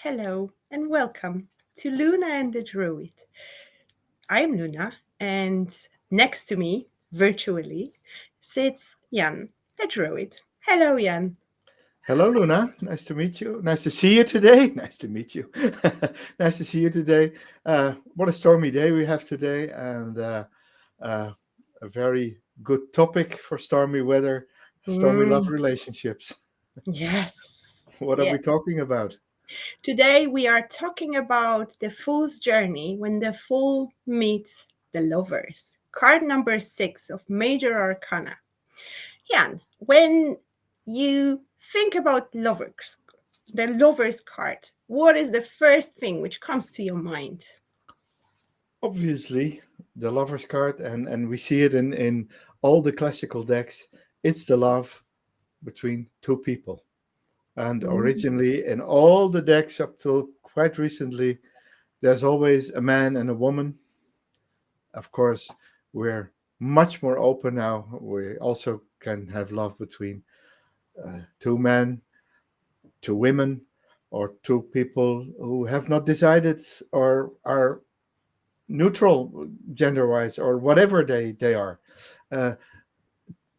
Hello and welcome to Luna and the Druid. I'm Luna, and next to me, virtually, sits Jan, the Druid. Hello, Jan. Hello, Luna. Nice to meet you. Nice to see you today. Nice to meet you. Nice to see you today. What a stormy day we have today, and uh, a very good topic for stormy weather, stormy love Mm, relationships. yes, What are yeah. we talking about? Today we are talking about the Fool's Journey when the Fool meets the Lovers. Card number 6 of Major Arcana. Jan, when you think about lovers, the Lovers card, what is the first thing which comes to your mind? Obviously, the Lover's card, and we see it in all the classical decks. It's the love between two people. And Mm. originally, in all the decks up till quite recently, there's always a man and a woman. Of course, we're much more open now. We also can have love between two men, two women, or two people who have not decided or are neutral gender wise or whatever they are. Uh,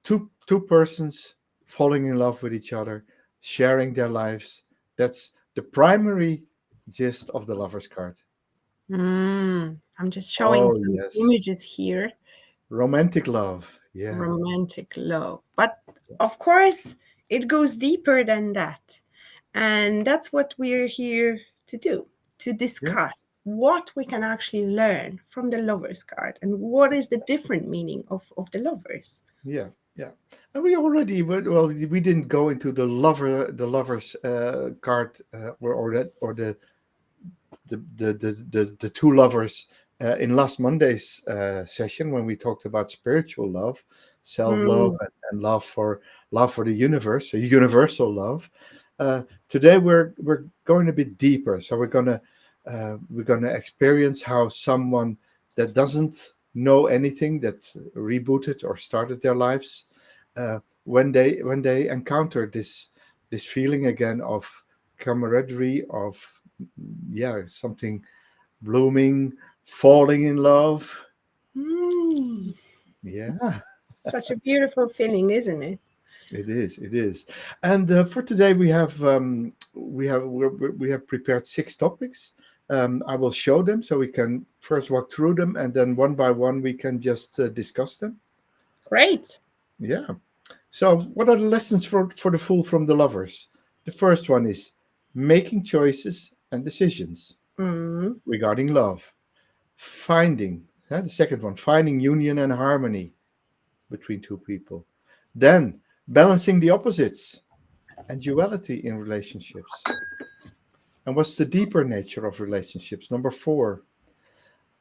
two persons falling in love with each other, sharing their lives. That's the primary gist of the lover's card. I'm just showing Oh, some yes. images here. Romantic love. Yeah. Romantic love. But of course, it goes deeper than that. And that's what we're here to do, to Yeah. discuss what we can actually learn from the Lovers card and what is the different meaning of the lovers. Yeah, yeah, and we already well, we didn't go into the lovers card or that or the two lovers in last Monday's session when we talked about spiritual love, self love, Mm, and love for the universe, a universal love. Today we're going a bit deeper, so we're gonna experience how someone that doesn't know anything, that rebooted or started their lives, when they encounter this feeling again of camaraderie, of yeah, something blooming, falling in love. mm. Yeah, Such a beautiful feeling, isn't it? it is. It is. And for today, we have prepared 6 topics. I will show them so we can first walk through them, and then one by one we can just discuss them. Great. Yeah. So, what are the lessons for the fool from the lovers? The first one is making choices and decisions Mm, regarding love. Finding, the second one, finding union and harmony between two people. Then balancing the opposites and duality in relationships. And what's the deeper nature of relationships? Number 4.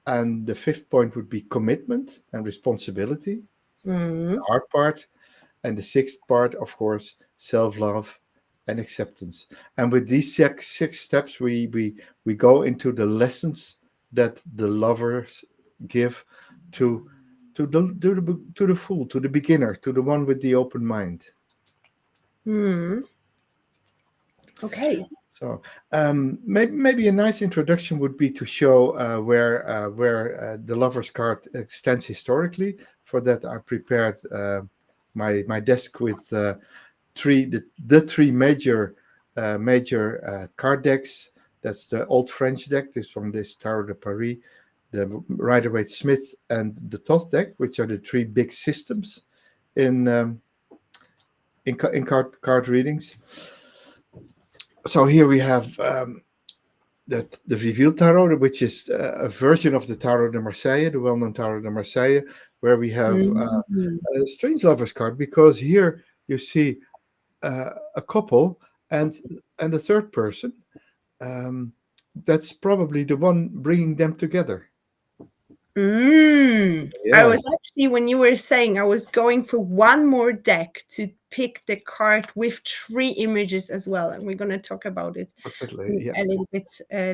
And the fifth point would be commitment and responsibility, the mm, hard part. And the sixth part, of course, self love and acceptance. And with these six steps, we go into the lessons that the lovers give to to the fool, to the beginner, to the one with the open mind. mm. Okay. So maybe a nice introduction would be to show where the lover's card stands historically. For that, I prepared my desk with the three major card decks. That's the old French deck. This from this Tarot de Paris, the Rider Waite Smith, and the Thoth deck, which are the three big systems in in card readings. So here we have the Viviel Tarot, which is a version of the Tarot de Marseille, the well-known Tarot de Marseille, where we have Mm. a strange lovers card, because here you see a couple and a third person. Um, that's probably the one bringing them together. I Yeah, was actually, when you were saying, I was going for one more deck to pick the card with 3 images as well. And we're going to talk about it exactly. Yeah, a little bit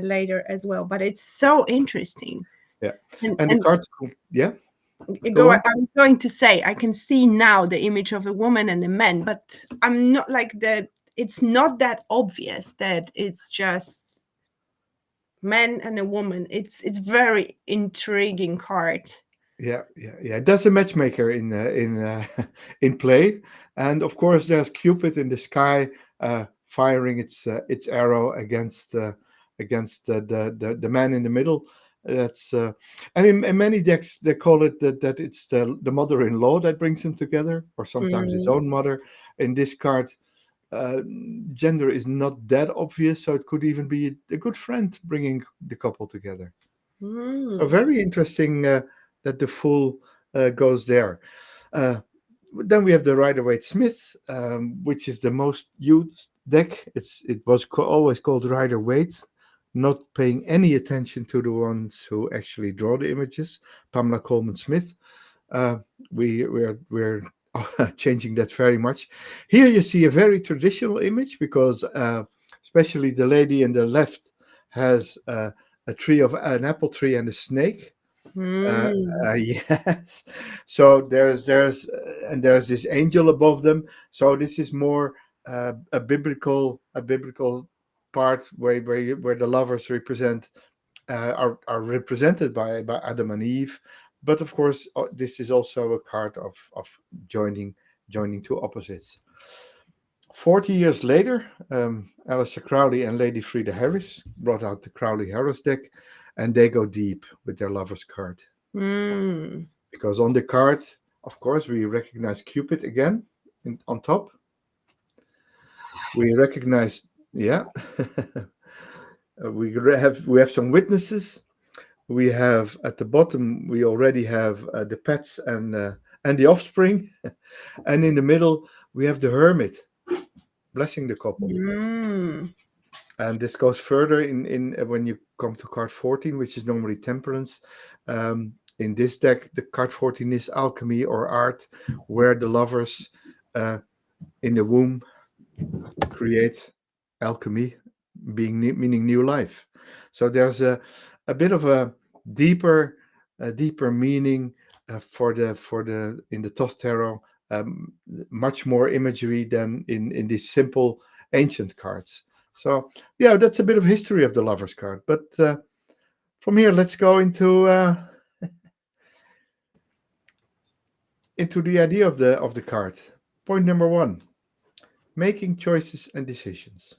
later as well. But it's so interesting. yeah. And, And the and cards, yeah, go, go I on. was going to say, I can see now the image of a woman and a man, but I'm not like it's not that obvious that it's just. man and a woman. It's very intriguing card. Yeah, yeah, yeah. There's a matchmaker in play, and of course there's Cupid in the sky, firing its arrow against the man in the middle. That's and in many decks they call it that it's the mother-in-law that brings them together, or sometimes his Mm, own mother. In this card, uh, gender is not that obvious, so it could even be a good friend bringing the couple together. A mm, very interesting that the fool goes there. Uh, then we have the Rider-Waite Smith, which is the most used deck. It was always called Rider-Waite, not paying any attention to the ones who actually draw the images. Pamela Coleman Smith. Uh, we're changing that very much. Here you see a very traditional image because especially the lady in the left has a tree of an apple tree and a snake. Uh, mm, yes. So and there's this angel above them. So this is more a biblical part where the lovers represent are represented by Adam and Eve. But of course, this is also a card of joining two opposites. 40 years later, Aleister Crowley and Lady Frida Harris brought out the Crowley Harris deck, and they go deep with their lovers card. mm, Because on the card, of course, we recognize Cupid again on top. We recognize, yeah, we have some witnesses. We have at the bottom, we already have the pets and the offspring, and in the middle we have the hermit blessing the couple. mm, And this goes further in when you come to card 14, which is normally temperance. In this deck, the card 14 is alchemy or art, where the lovers uh, in the womb create alchemy, meaning new life. So there's a bit of deeper a deeper meaning for the in the Thoth Tarot, um, much more imagery than in these simple ancient cards. So yeah, that's a bit of history of the Lovers card. But from here, let's go into the idea of the card. Point number one: making choices and decisions.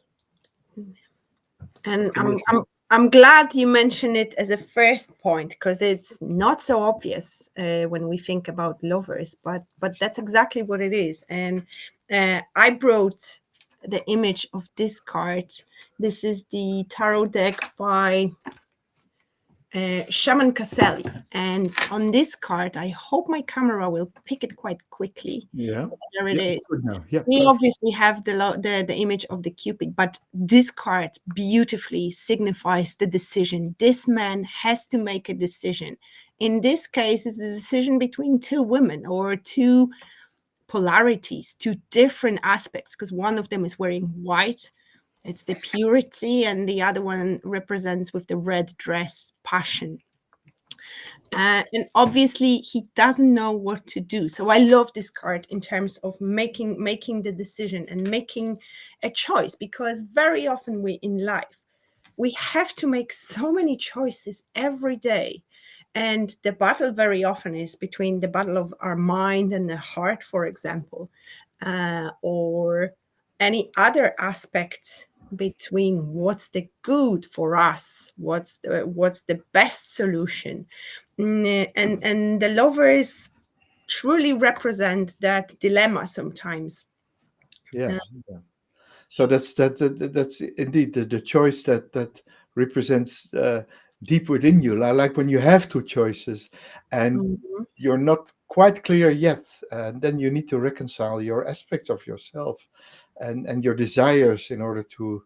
and What can you say? I'm glad you mentioned it as a first point because it's not so obvious when we think about lovers, but that's exactly what it is. And I brought the image of this card. This is the tarot deck by Shaman Caselli. And on this card, I hope my camera will pick it quite quickly. Yeah, There it yeah, is. good now. Yeah, We perfect. obviously have the image of the Cupid, but this card beautifully signifies the decision. This man has to make a decision. In this case, it's a decision between two women or two polarities, two different aspects, because one of them is wearing white. It's the purity, and the other one represents with the red dress passion. And obviously he doesn't know what to do. So I love this card in terms of making the decision and making a choice, because very often we in life we have to make so many choices every day, and the battle very often is between the battle of our mind and the heart, for example, or any other aspect between what's the good for us, what's the best solution. And the lovers truly represent that dilemma sometimes. Yeah, Uh, yeah. So that's indeed the choice that represents deep within you. Like when you have two choices and mhm, you're not quite clear yet, then you need to reconcile your aspects of yourself and your desires in order to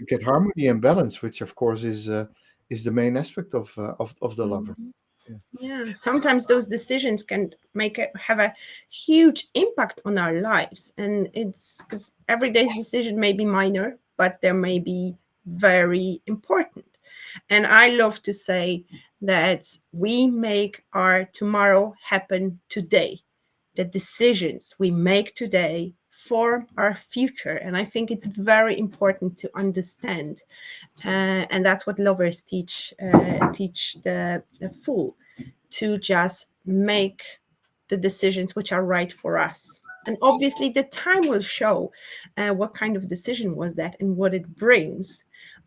get harmony and balance, which of course is the main aspect of the lover. mhm. Yeah. Yeah, sometimes those decisions can have a huge impact on our lives, and it's because everyday's decision may be minor, but they may be very important. And I love to say that we make our tomorrow happen today. The decisions we make today form our future. And I think it's very important to understand. And that's what lovers teach the fool, to just make the decisions which are right for us. And obviously, the time will show what kind of decision was that and what it brings.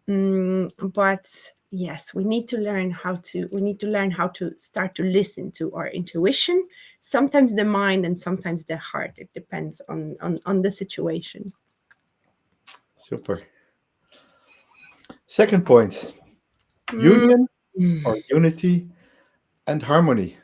But yes, we need to learn how to start to listen to our intuition. Sometimes the mind and sometimes the heart. It depends on the situation. Super. Second point, Mm, union or unity and harmony.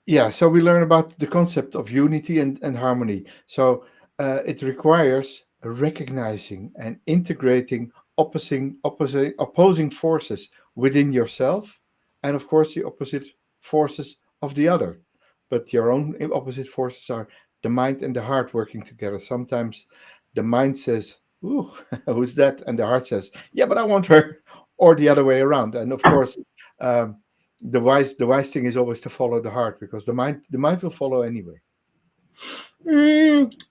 Yeah, so we learn about the concept of unity and harmony. So it requires recognizing and integrating opposing forces within yourself, and of course the opposite forces of the other. But your own opposite forces are the mind and the heart working together. Sometimes the mind says, "Ooh, who's that?" And the heart says, "Yeah, but I want her," or the other way around. And of course. The wise thing is always to follow the heart, because the mind will follow anyway.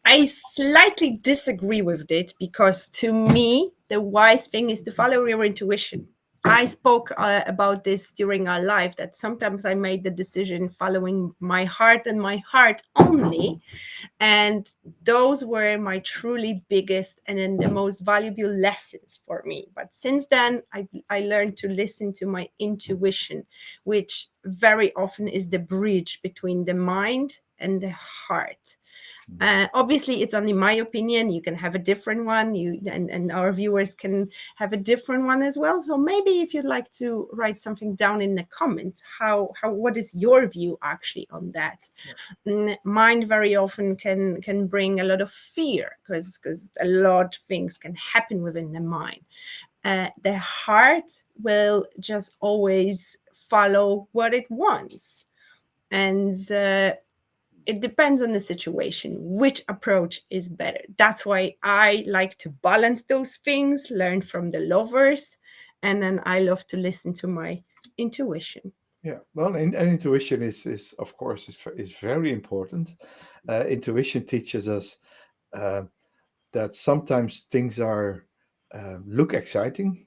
I slightly disagree with it, because to me, the wise thing is to follow your intuition. I spoke about this during our live, that sometimes I made the decision following my heart and my heart only. And those were my truly biggest and then the most valuable lessons for me. But since then, I learned to listen to my intuition, which very often is the bridge between the mind and the heart. Obviously, it's only my opinion. You can have a different one. And our viewers can have a different one as well. So maybe if you'd like to write something down in the comments, how what is your view actually on that? Mind very often can bring a lot of fear, because a lot of things can happen within the mind. The heart will just always follow what it wants, and it depends on the situation which approach is better. That's why I like to balance those things, learn from the lovers, and then I love to listen to my intuition. Yeah, well, and intuition is of course is very important. Intuition teaches us uh, that sometimes things are look exciting,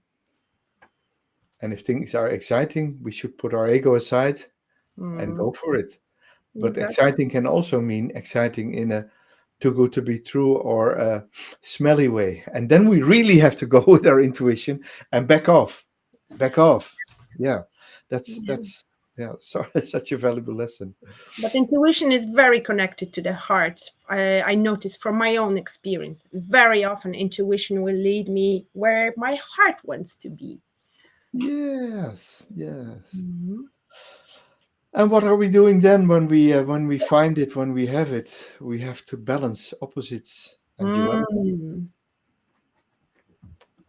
and if things are exciting, we should put our ego aside and Mm, go for it. But exactly. exciting can also mean exciting in a too good to be true or a smelly way. And then we really have to go with our intuition and back off. Back off. Yeah. That's yeah, so it's such a valuable lesson. But intuition is very connected to the heart. I notice from my own experience, very often intuition will lead me where my heart wants to be. Yes, yes. Mhm. And what are we doing then when we find it, when we have it? We have to balance opposites and duality. Mm.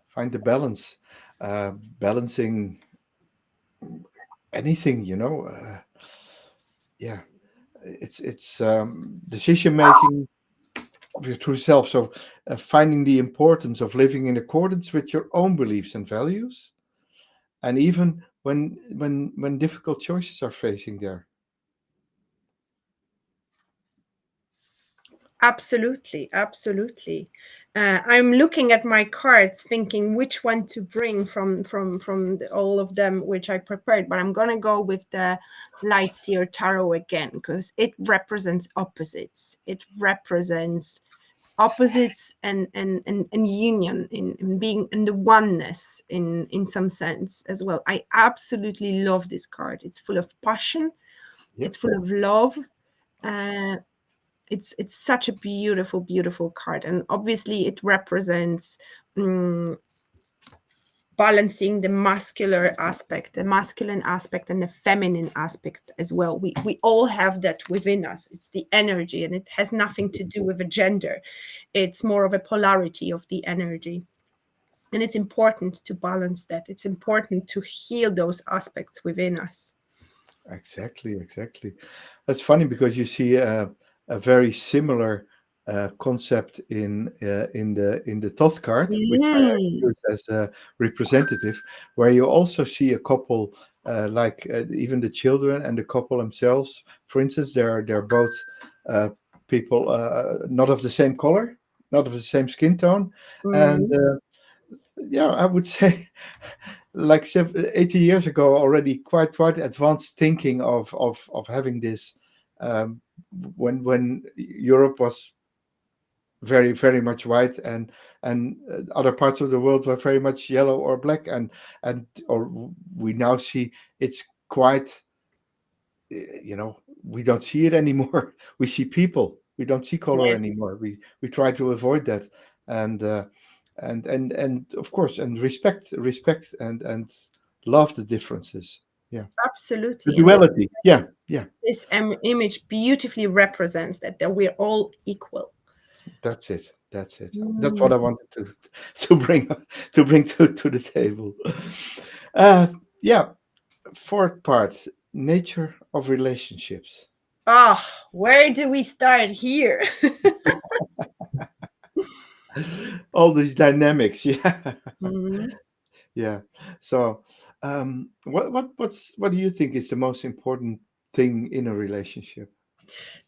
Find the balance, balancing anything, yeah, it's decision making of your true self. So finding the importance of living in accordance with your own beliefs and values, and even when difficult choices are facing there. Absolutely, absolutely. I'm looking at my cards, thinking which one to bring from all of them which I prepared. But I'm gonna go with the Light Seer Tarot again, because it represents opposites. It represents opposites and union in being in the oneness in some sense as well. I absolutely love this card. It's full of passion. Yeah, It's full of love. Uh, it's such a beautiful card, and obviously it represents um, balancing the masculine aspect and the feminine aspect as well. We all have that within us. It's the energy, and it has nothing to do with a gender. It's more of a polarity of the energy, and it's important to balance that. It's important to heal those aspects within us. exactly. That's funny because you see a very similar concept in the Thoth card, which I Mm. use as a representative, where you also see a couple even the children and the couple themselves. For instance, they're both uh, people not of the same color, not of the same skin tone, and Mm, yeah, I would say like 80 years ago already quite advanced thinking of having this um, when Europe was very much white and other parts of the world were very much yellow or black and or we now see it's quite we don't see it anymore. We see people, we don't see color yeah, anymore. We try to avoid that and and of course and respect and love the differences. Yeah, the absolutely. And duality. Yeah, yeah, this image beautifully represents that we're all equal. that's it. That's it. That's Mm. what I wanted to bring to the table. Uh, yeah. Fourth part: nature of relationships. Ah, where do we start here? All these dynamics. Yeah, Mhm. yeah. So, what do you think is the most important thing in a relationship?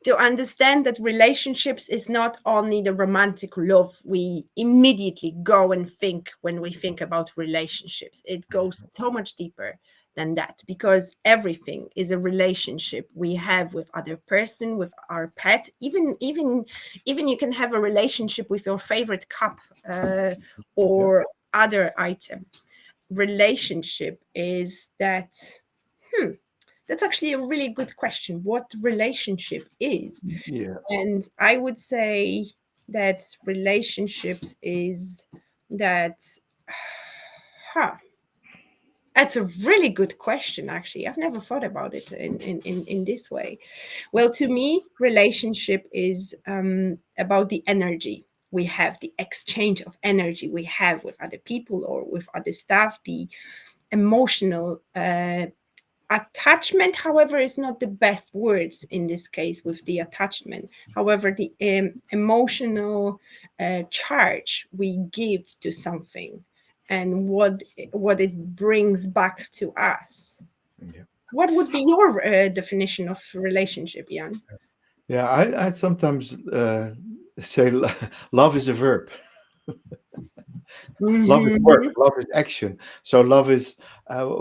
To understand that relationships is not only the romantic love we immediately go and think when we think about relationships. It goes so much deeper than that, because everything is a relationship we have with other person, with our pet, even you can have a relationship with your favorite cup, Yeah, or other item. Relationship is that, that's actually a really good question, what relationship is. yeah, And I would say that relationships is that, huh, that's a really good question, actually. I've never thought about it in this way. Well, to me, relationship is about the energy we have, the exchange of energy we have with other people or with other staff, the emotional attachment, however, is not the best words in this case with the attachment. However, the emotional charge we give to something and what it brings back to us. yeah. What would be your definition of relationship, Jan? Yeah, I sometimes say love is a verb. Love is work. Hmm. Love is action. So love is,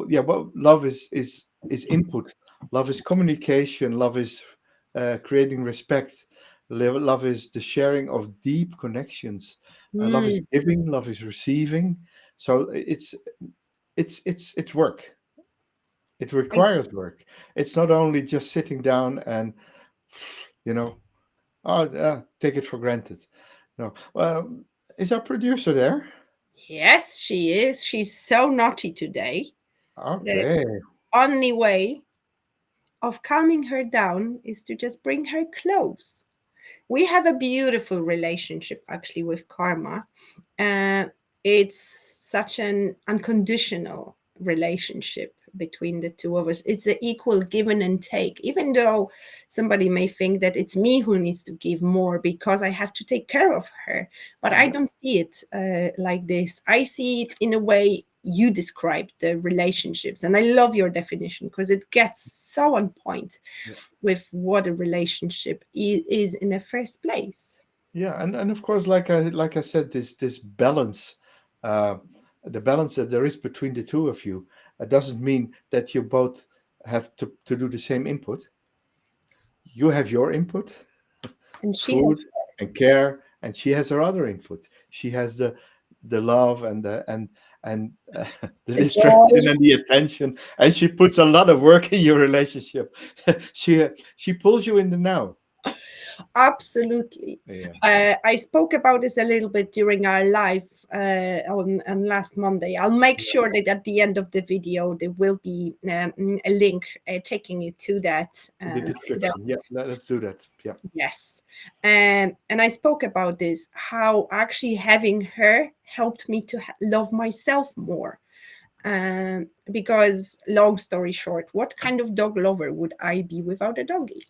yeah. Well, love is input. Love is communication. Love is creating respect. Love is the sharing of deep connections. Love is Mm. giving. Love is receiving. So it's work. It requires work. It's not only just sitting down and you know, oh, take it for granted. No. Is our producer there? Yes, she is. She's so naughty today. The Okay. only way of calming her down is to just bring her close. We have a beautiful relationship actually with karma. uh, it's such an unconditional relationship between the two of us. It's an equal given and take, even though somebody may think that it's me who needs to give more because I have to take care of her. But I Yeah. don't see it like this. I see it in a way you described the relationships, and I love your definition because it gets so on point Yeah. with what a relationship is in the first place. Yeah, and of course, like I said, this balance, uh, the balance that there is between the two of you, doesn't mean that you both have to do the same input. You have your input, And she food has and care, and she has her other input. She has the love and the the joy. distraction and the attention, and she puts a lot of work in your relationship. She pulls you in the now. Absolutely. Yeah, I spoke about this a little bit during our live on last Monday. I'll make yeah. sure that at the end of the video there will be a link taking you to that. The description. Yeah, let's do that. Yeah. Yes. And I spoke about this, how actually having her helped me to love myself more. Because, long story short, what kind of dog lover would I be without a doggy?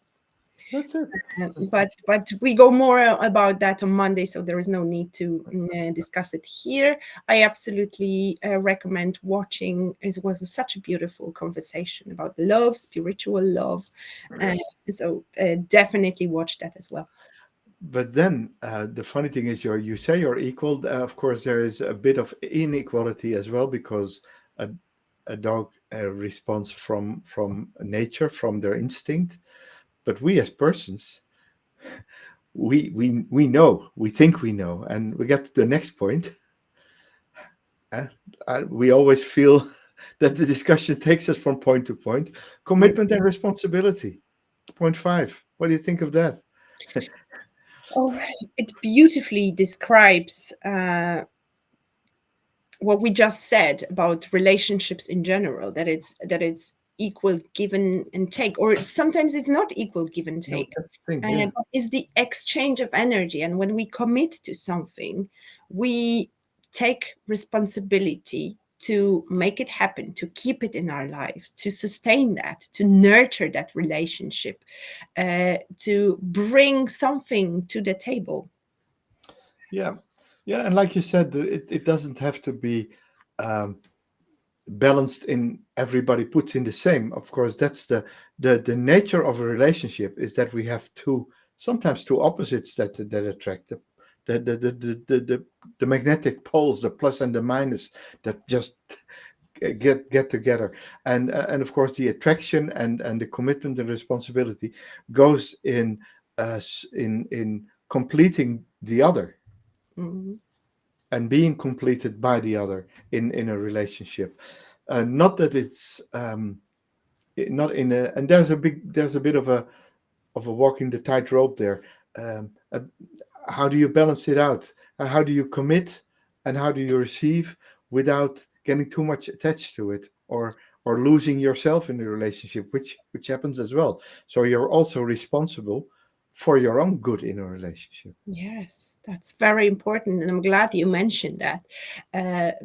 That's it. But we go more about that on Monday, so there is no need to discuss it here. I absolutely recommend watching. It was such a beautiful conversation about love, spiritual love. Uh, so definitely watch that as well. But then the funny thing is, you say you're equal. Of course, there is a bit of inequality as well because a, a dog responds from nature, from their instinct. But we as persons, we know, we think we know, and we get to the next point. Uh, we always feel that the discussion takes us from point to point. Commitment and responsibility. Point five. What do you think of that? Oh, it beautifully describes what we just said about relationships in general, that it's equal give and take, or sometimes it's not equal give and No, take. that's the thing. Yeah, But it's the exchange of energy, and when we commit to something, we take responsibility to make it happen, to keep it in our lives, to sustain that, to nurture that relationship, to bring something to the table. yeah, yeah. And like you said, it doesn't have to be um, balanced in everybody puts in the same. Of course, that's the nature of a relationship is that we have sometimes two opposites that attract the magnetic poles, the plus and the minus that just get together. And of course the attraction and the commitment and responsibility goes in completing the other Mhm. and being completed by the other in a relationship. Not that it's not in a, and there's a bit of a walking the tightrope there. Um, uh, how do you balance it out? How do you commit and how do you receive without getting too much attached to it or losing yourself in the relationship, which happens as well. So you're also responsible for your own good in a relationship. Yes, that's very important, and I'm glad you mentioned that,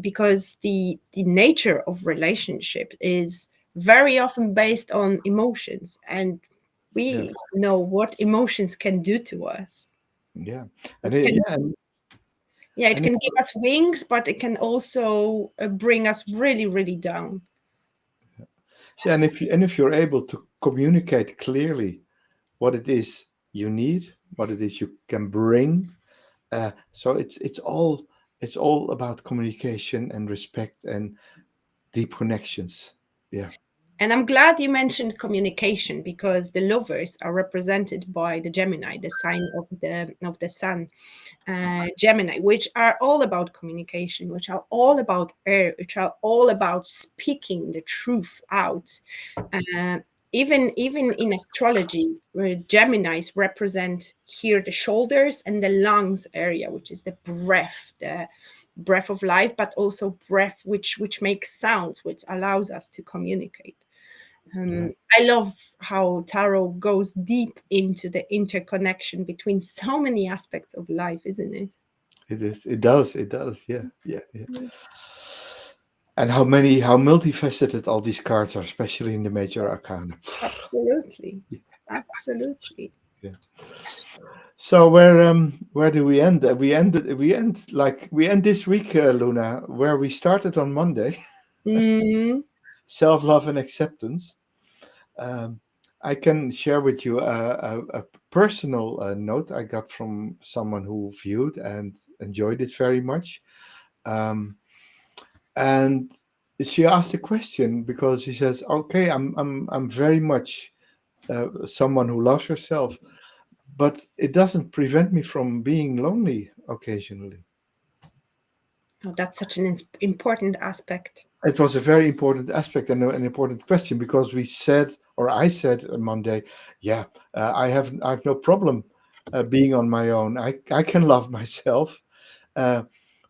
because the nature of relationship is very often based on emotions, and Yeah, we know what emotions can do to us. yeah, It yeah, can, yeah, it and can give us wings, but it can also bring us really, really down. yeah, and if you're able to communicate clearly what it is you need, what it is you can bring. So it's all about communication and respect and deep connections. Yeah, And I'm glad you mentioned communication, because the lovers are represented by the Gemini, the sign of the sun, Gemini, which are all about communication, which are all about air, which are all about speaking the truth out. Uh, even in astrology, where Geminis represent here the shoulders and the lungs area, which is the breath of life, but also breath which makes sounds, which allows us to communicate. yeah, I love how tarot goes deep into the interconnection between so many aspects of life, isn't it? it is. It does. It does. Yeah, yeah, yeah. And how multifaceted all these cards are, especially in the major arcana. Absolutely. Absolutely. Yeah. So where do we end? We end this week, Luna, where we started on Monday. Mm, Self love and acceptance. Um, I can share with you a personal note I got from someone who viewed and enjoyed it very much. Um, and she asked a question because she says, "Okay, I'm very much someone who loves herself, but it doesn't prevent me from being lonely occasionally." oh, that's such an important aspect. It was a very important aspect and an important question because we said, or I said on Monday, yeah, I have no problem being on my own. I can love myself, uh,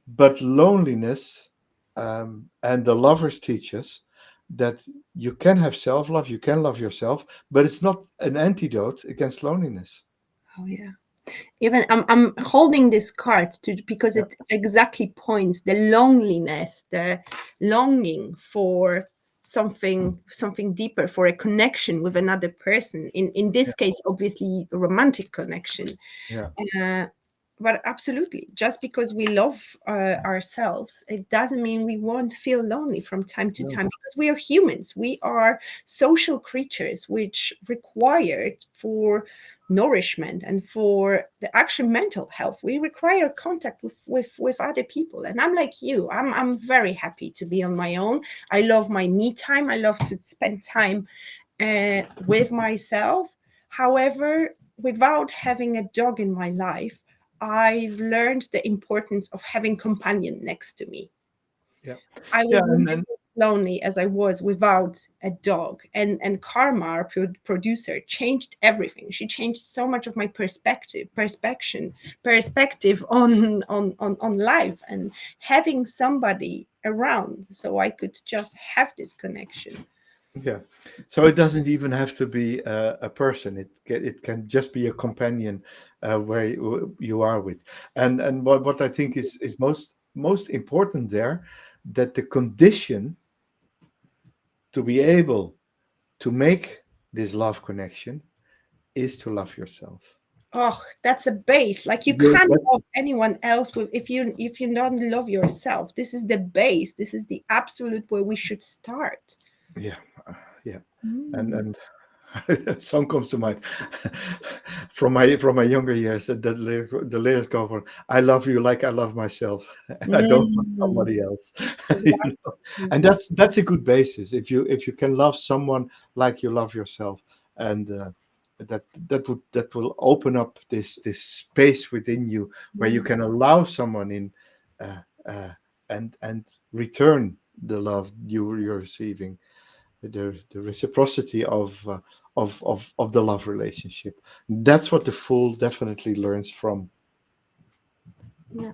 but loneliness and the lovers teach us that you can have self love, you can love yourself, but it's not an antidote against loneliness. Oh yeah. Even I'm holding this card to, because Yeah, it exactly points the loneliness, the longing for something deeper, for a connection with another person. In this Yeah. case, obviously, a romantic connection. Yeah. uh, but absolutely, just because we love ourselves, it doesn't mean we won't feel lonely from time to No. time, because we are humans. We are social creatures, which required for nourishment and for the actual mental health. We require contact with other people. And I'm like you. I'm very happy to be on my own. I love my me time. I love to spend time with myself. However, without having a dog in my life, I've learned the importance of having companion next to me. Yeah. I Yeah. was never as lonely as I was without a dog. And Karma, our producer, changed everything. She changed so much of my perspective on life, and having somebody around so I could just have this connection. Yeah. So it doesn't even have to be a person. It can just be a companion where you are with. And what I think is most important there, that the condition to be able to make this love connection is to love yourself. Oh, that's a base. Like, you Yeah, can't that, love anyone else with, if you don't love yourself. This is the base. This is the absolute where we should start. yeah, yeah. And Mm. and a song comes to mind from my younger years. The lyrics go for "I love you like I love myself, and I don't love Mm. somebody else." you Exactly. know, and Exactly. that's a good basis. If you can love someone like you love yourself, and that will open up this space within you where you Mm. can allow someone in, uh, uh, and return the love you're receiving, the reciprocity of the love relationship. That's what the fool definitely learns from Yeah.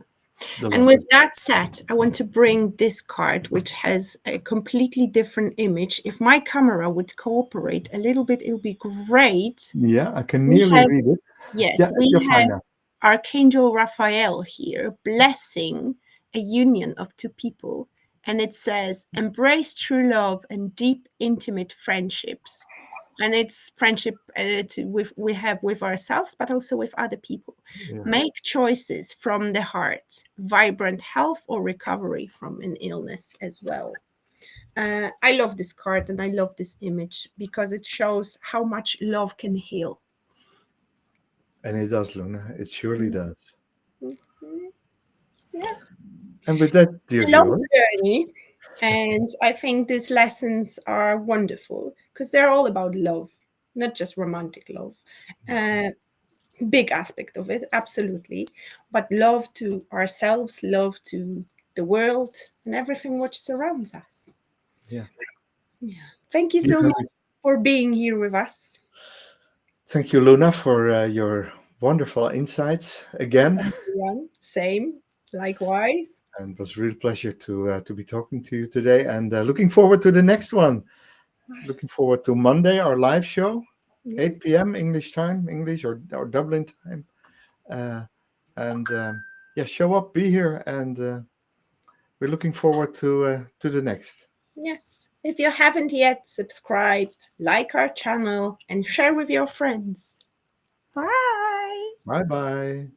the And love. with that said, I want to bring this card, which has a completely different image. If my camera would cooperate a little bit, it'll be great. Yeah, I can We nearly have, read it. Yeah, yes, we you're have fine now. Archangel Raphael here blessing a union of two people. And it says, embrace true love and deep, intimate friendships. And it's friendship we have with ourselves, but also with other people. Yeah, Make choices from the heart, vibrant health or recovery from an illness as well. I love this card and I love this image because it shows how much love can heal. and it does, Luna. It surely does. Mhm. Yeah, And with that, dear a long viewer, journey. And I think these lessons are wonderful because they're all about love, not just romantic love. Uh, Big aspect of it, absolutely. But love to ourselves, love to the world, and everything which surrounds us. yeah, Yeah. Thank you you so have much it. for being here with us. Thank you, Luna, for your wonderful insights again. Everyone, same, likewise. And it was a real pleasure to be talking to you today. And looking forward to the next one. Looking forward to Monday, our live show, Yeah. 8 p.m. English time, English or Dublin time. Uh, and yeah, show up, be here, and we're looking forward to the next. Yes. If you haven't yet, subscribe, like our channel, and share with your friends. Bye. Bye bye.